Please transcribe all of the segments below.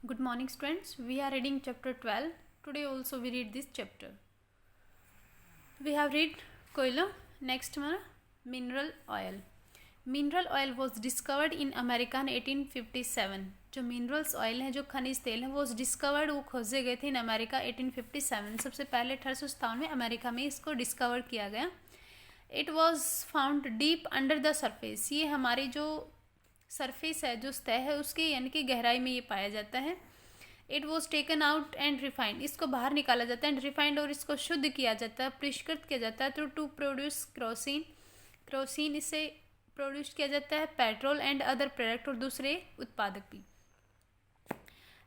Good morning, students. We are reading chapter 12. Today also we read this chapter. We have read koila. Next one, mineral oil. Mineral oil was discovered in America in 1857. जो minerals oil है, जो खनिज तेल है, वो discovered, वो खोजे गए थे इन अमेरिका 1857. सबसे पहले 1857 में अमेरिका में इसको डिस्कवर किया गया. It was found deep under the surface. ये हमारी जो सरफेस है, जो सतह है, उसकी यानी कि गहराई में ये पाया जाता है. It was taken out and refined. इसको बाहर निकाला जाता है एंड रिफाइंड, और इसको शुद्ध किया जाता है, परिष्कृत किया जाता है टू प्रोड्यूस केरोसिन. केरोसिन इससे प्रोड्यूस किया जाता है, पेट्रोल एंड अदर प्रोडक्ट और दूसरे उत्पादक भी.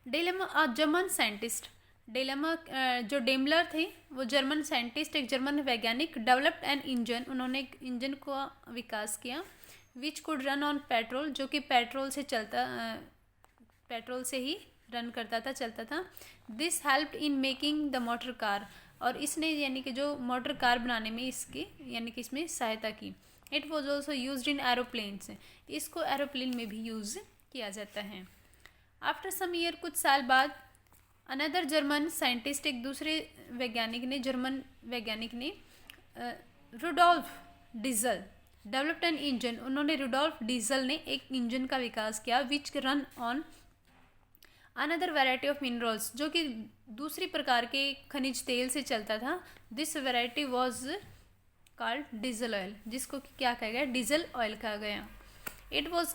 Dilemma German scientist. डेलेमा जो डेमलर थे, वो जर्मन साइंटिस्ट, एक जर्मन वैज्ञानिक, डेवलप्ड एन इंजन. उन्होंने एक इंजन का विकास किया which could run on petrol, जो कि पेट्रोल से ही रन करता था, चलता था. This helped in making the motor car. और इसने यानी कि जो मोटर कार बनाने में इसकी यानी कि इसमें सहायता की. It was also use in aeroplanes. इसको एरोप्लेन में भी यूज़ किया जाता है. आफ्टर सम ईयर, कुछ साल बाद, अनदर जर्मन साइंटिस्ट, एक दूसरे जर्मन वैज्ञानिक ने Rudolf Diesel developed an engine. उन्होंने रुडोल्फ डीजल ने एक इंजन का विकास किया which run on another variety of minerals, जो कि दूसरी प्रकार के खनिज तेल से चलता था. This variety was called diesel oil, जिसको क्या कहा गया, डीजल ऑयल कहा गया. It was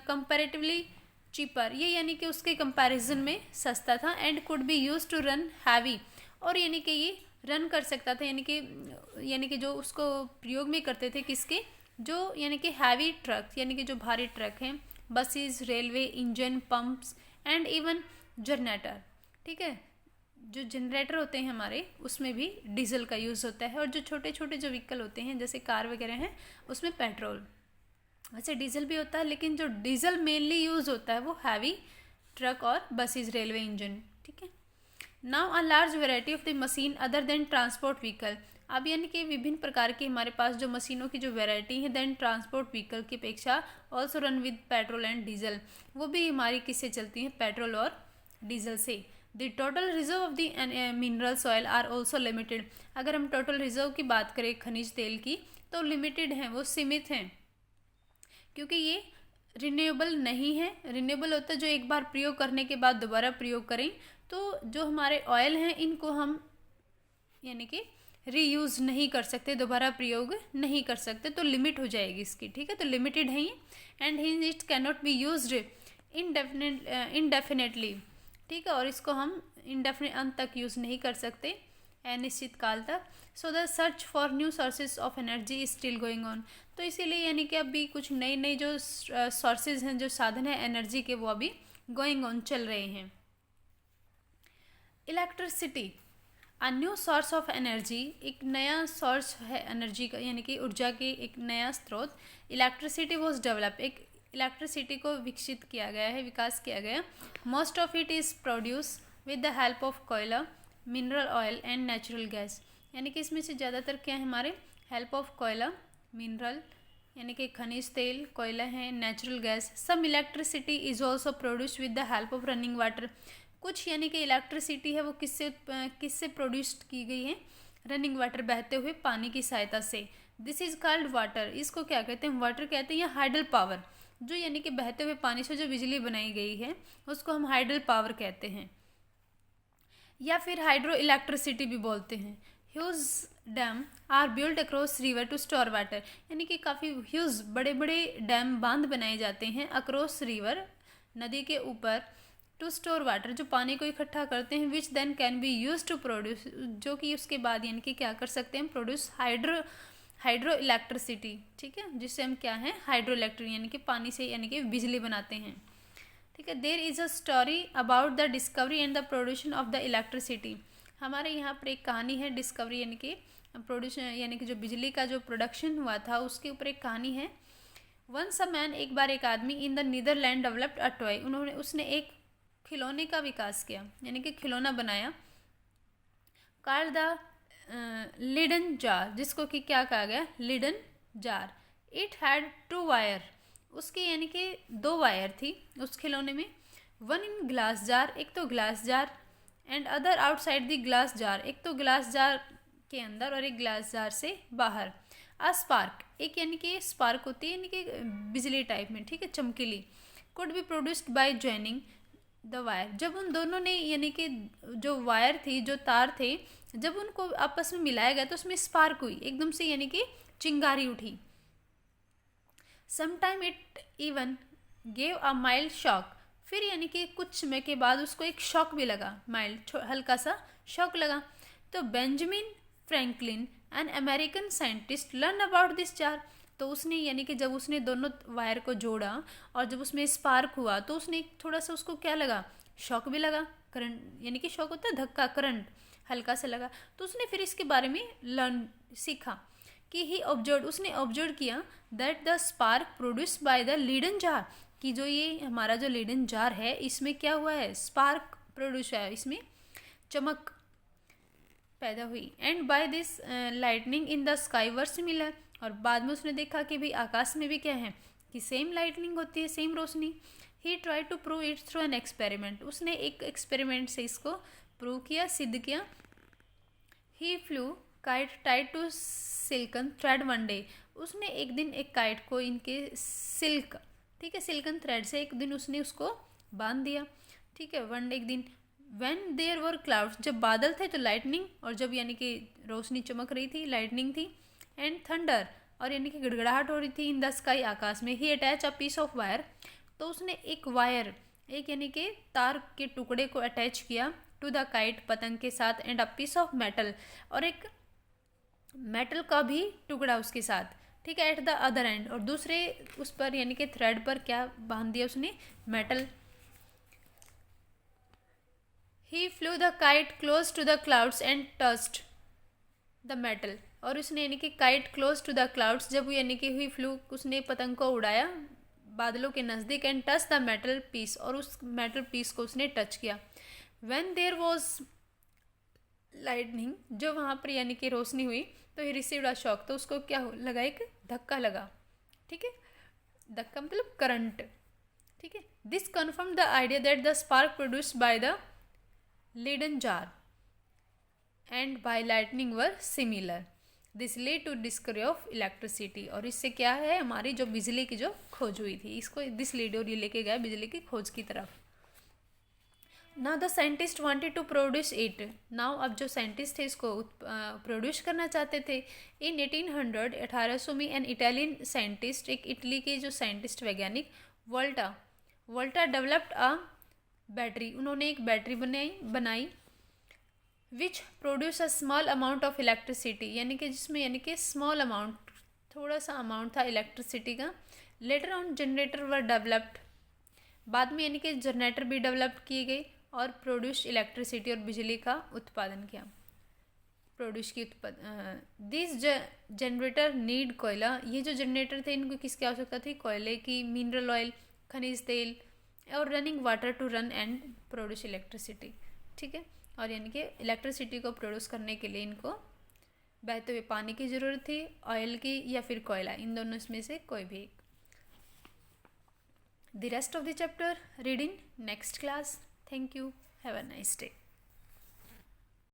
comparatively cheaper. ये यानी कि उसके कंपैरिजन में सस्ता था. And could be use to run heavy, और यानी कि ये रन कर सकता था, यानी कि जो उसको प्रयोग में करते थे, किसके, जो यानी कि हैवी ट्रक, यानी कि जो भारी ट्रक हैं, buses, railway, engine, pumps and even generator. ठीक है, जो जनरेटर होते हैं हमारे, उसमें भी डीजल का यूज़ होता है. और जो छोटे छोटे जो व्हीकल होते हैं, जैसे कार वगैरह हैं, उसमें पेट्रोल, वैसे डीजल भी होता है, लेकिन जो डीजल मेनली यूज़ होता है वो हैवी ट्रक और बसेस, रेलवे, इंजन. ठीक है. Now a large variety of the machine other than transport vehicle. अब यानी कि विभिन्न प्रकार की हमारे पास जो मशीनों की जो वैरायटी है देन ट्रांसपोर्ट व्हीकल की अपेक्षा also run with petrol and diesel. वो भी हमारी किससे चलती हैं, पेट्रोल और डीजल से. The total reserve of the minerals oil are also limited. अगर हम टोटल रिजर्व की बात करें खनिज तेल की, तो लिमिटेड हैं, वो सीमित हैं, क्योंकि ये रिन्यूएबल नहीं है. रिन्यूएबल होता है जो एक बार प्रयोग करने के बाद दोबारा प्रयोग करें. तो जो हमारे ऑयल हैं, इनको हम यानी कि रीयूज़ नहीं कर सकते, दोबारा प्रयोग नहीं कर सकते, तो लिमिट हो जाएगी इसकी. ठीक है, तो लिमिटेड है ये. And hinge it can not be used indefinitely. ठीक है, और इसको हम इंडेफिनेट अंत तक यूज़ नहीं कर सकते, अनिश्चित काल तक. So the search for new sources of energy is still going on. तो इसीलिए यानी कि अभी कुछ नई नई जो सोर्सेज हैं, जो साधन है एनर्जी के, वो अभी गोइंग ऑन, चल रहे हैं. Electricity, a new source of energy, एक नया सोर्स है एनर्जी का, यानी कि ऊर्जा के एक नया स्रोत. इलेक्ट्रिसिटी वॉज डेवलप, एक इलेक्ट्रिसिटी को विकसित किया गया है, विकास किया गया. Most of it is produce with the help of कोयला, mineral oil and natural gas. यानी कि इसमें से ज़्यादातर क्या है हमारे, हेल्प ऑफ कोयला, मिनरल यानी कि खनिज तेल, कोयला है, natural gas. Some electricity is also produce with the help of running water. कुछ यानी कि इलेक्ट्रिसिटी है वो किससे प्रोड्यूस की गई है, रनिंग वाटर, बहते हुए पानी की सहायता से. This is called water. इसको क्या कहते हैं, वाटर कहते हैं, या हाइडल पावर. जो यानी कि बहते हुए पानी से जो बिजली बनाई गई है, उसको हम हाइडल पावर कहते हैं, या फिर हाइड्रो इलेक्ट्रिसिटी भी बोलते हैं. Huge dam are build across river to store water. यानी कि काफ़ी ह्यूज बड़े बड़े डैम, बांध बनाए जाते हैं अक्रॉस रिवर, नदी के ऊपर, टू स्टोर वाटर, जो पानी को इकट्ठा करते हैं, which then can be use to produce, जो कि उसके बाद यानी कि क्या कर सकते हैं, प्रोड्यूस हाइड्रो इलेक्ट्रिसिटी. ठीक है, जिससे हम क्या है, हाइड्रो इलेक्ट्रिक यानी कि पानी से यानी कि बिजली बनाते हैं. ठीक है. There is a story about the discovery and the production of the electricity. हमारे यहाँ पर एक कहानी है, डिस्कवरी यानी कि प्रोड्यूशन, यानी कि जो बिजली का जो प्रोडक्शन हुआ था, उसके ऊपर एक कहानी है. वंस अ मैन, एक बार एक आदमी, in the Netherland developed a toy. उसने एक खिलौने का विकास किया, यानी कि खिलौना बनाया, कॉल्ड द लिडन जार, जिसको कि क्या कहा गया, laden jar. It had 2 wire. उसकी यानी कि 2 वायर थी उस खिलौने में. वन इन ग्लास जार, एक तो glass jar, and other outside the glass jar, एक तो ग्लास जार के अंदर और एक ग्लास जार से बाहर। अ स्पार्क, एक यानी कि स्पार्क होती है यानी कि बिजली टाइप में, ठीक है, चमकीली, could be produced by joining the wire, जब उन दोनों ने यानी कि जो वायर थी, जो तार थे, जब उनको आपस में मिलाया गया तो उसमें स्पार्क हुई, एकदम से यानी कि चिंगारी उठी। Sometime it even gave a mild shock, फिर यानी कि कुछ समय के बाद उसको एक शॉक भी लगा, माइल्ड हल्का सा शॉक लगा। तो Benjamin Franklin an American scientist learn about this jar, तो उसने यानी कि जब उसने दोनों वायर को जोड़ा और जब उसमें स्पार्क हुआ तो उसने थोड़ा सा उसको क्या लगा, शॉक भी लगा, करंट यानी कि शॉक होता है धक्का, करंट हल्का सा लगा। तो उसने फिर इसके बारे में लर्न सीखा कि ही ऑब्जर्व, उसने ऑब्जर्व किया that the spark produce by the leaden jar, कि जो ये हमारा जो लीडन जार है इसमें क्या हुआ है, स्पार्क प्रोड्यूस है, इसमें चमक पैदा हुई। And by this lightning in the sky were similar, और बाद में उसने देखा कि भाई आकाश में भी क्या है कि सेम लाइटनिंग होती है, सेम रोशनी। He try to prove it through an experiment, उसने एक एक्सपेरिमेंट से इसको प्रूव किया, सिद्ध किया। He flew kite tied to silken thread one day, उसने एक दिन एक काइट को इनके सिल्क, ठीक है, सिल्कन थ्रेड से एक दिन उसने उसको बांध दिया, ठीक है, वन डे, एक दिन। व्हेन देयर वर क्लाउड्स, जब बादल थे तो लाइटनिंग, और जब यानी कि रोशनी चमक रही थी लाइटनिंग थी। एंड थंडर, और यानी कि गड़गड़ाहट हो रही थी इन द स्काई, आकाश में। He attach a piece of wire, तो उसने एक वायर, एक यानी कि तार के टुकड़े को अटैच किया टू द काइट, पतंग के साथ। And a piece of metal, और एक मेटल का भी टुकड़ा उसके साथ, ठीक है, एट द अदर एंड, और दूसरे उस पर यानी कि थ्रेड पर क्या बांध दिया उसने, metal. He flew the kite close to the clouds and touched the metal, और उसने यानी कि kite close to the clouds, जब यानी कि हुई फ्लू, उसने पतंग को उड़ाया बादलों के नज़दीक। And touch the metal piece, और उस मेटल पीस को उसने टच किया। व्हेन देयर वॉज लाइटनिंग, जो वहाँ पर यानी कि रोशनी हुई, तो ही रिसीव्ड अ शॉक, तो उसको क्या लगा, एक धक्का लगा, ठीक है, धक्का मतलब करंट, ठीक है। This confirm the idea that the spark produced by the leaden jar and by lightning were similar. This lead to discovery of electricity, और इससे क्या है, हमारी जो बिजली की जो खोज हुई थी, इसको दिस लीड, और ये लेके गया बिजली की खोज की तरफ। Now the scientist wanted to produce it, now अब जो साइंटिस्ट थे इसको प्रोड्यूस करना चाहते थे। इन 1800, 1800 में एन इटालियन साइंटिस्ट, एक इटली के जो साइंटिस्ट वैज्ञानिक वोल्टा डेवलप्ड अ बैटरी, उन्होंने एक बैटरी बनाई which produce a small amount of electricity, यानी कि जिसमें यानी कि स्मॉल अमाउंट, थोड़ा सा अमाउंट था इलेक्ट्रिसिटी का। Later on generator were developed, बाद में यानी कि जनरेटर भी डेवलप किए गए और प्रोड्यूस इलेक्ट्रिसिटी, और बिजली का उत्पादन किया, प्रोड्यूस की दिस जनरेटर नीड कोयला, ये जो जनरेटर थे इनको किसकी आवश्यकता थी, कोयले की, मिनरल ऑयल, खनिज तेल, और running water to run and produce electricity, ठीक है। और यानी कि इलेक्ट्रिसिटी को प्रोड्यूस करने के लिए इनको बहते हुए पानी की ज़रूरत थी, ऑयल की, या फिर कोयला, इन दोनों में से कोई भी एक। The rest of the chapter read in next class. Thank you. Have a nice day.